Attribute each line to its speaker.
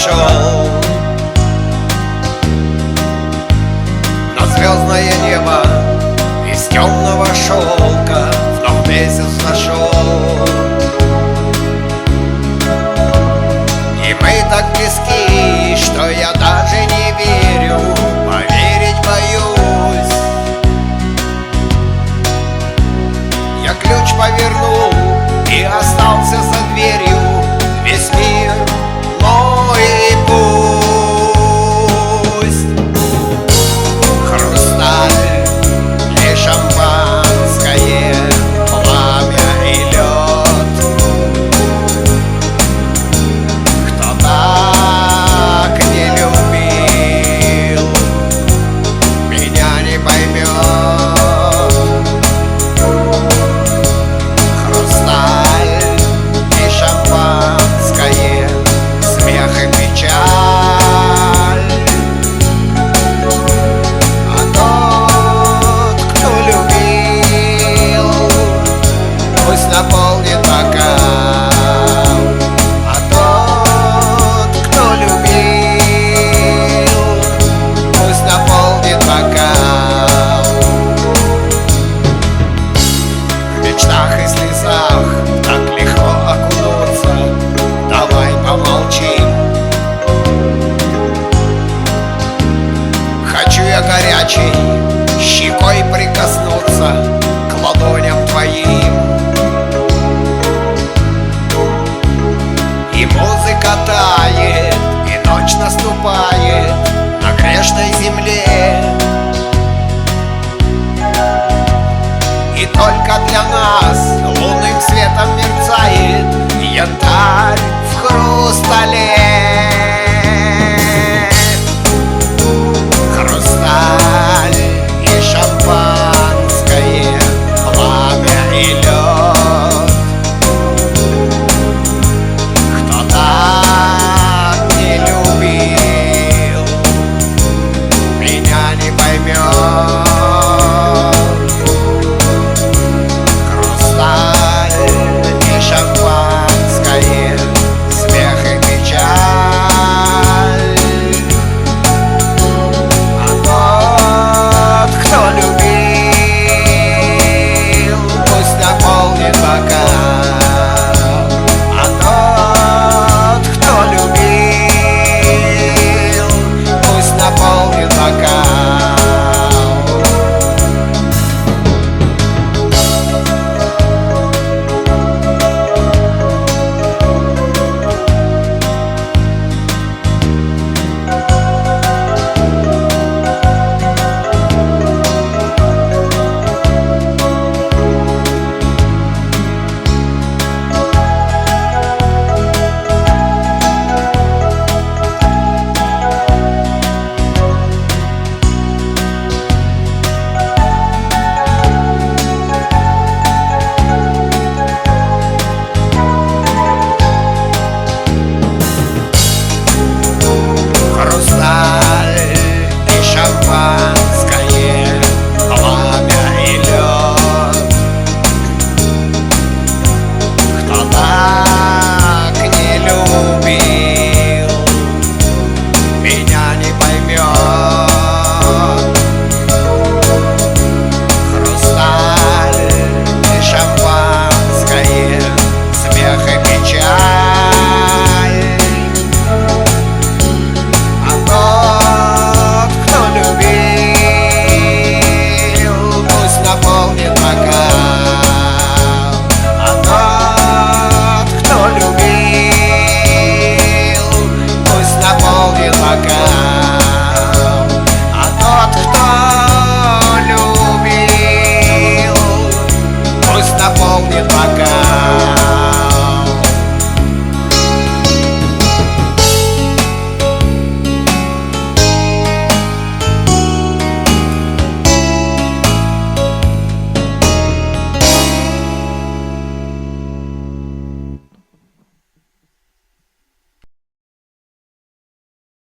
Speaker 1: пришел на звездное небо из темного шелка, вновь месяц нашел. И мы так близки, что я даже не верю, поверить боюсь. Я ключ повернул и остался за дверью. Весь мир мой и пусть. Хрусталь и шампанское, пламя и лед. Кто так не любил, меня не поймет. Наполнит бокал, а тот, кто любил, пусть наполнит бокал. В мечтах и слезах так легко окунуться, давай помолчим. Хочу я горячей щекой прикоснуться к ладоням твоим. И музыка тает, и ночь наступает на грешной земле. И только для нас лунным светом мерцает янтарь в хрустале. Хрусталь и шампанское, пламя и лед. Наполнит бокал.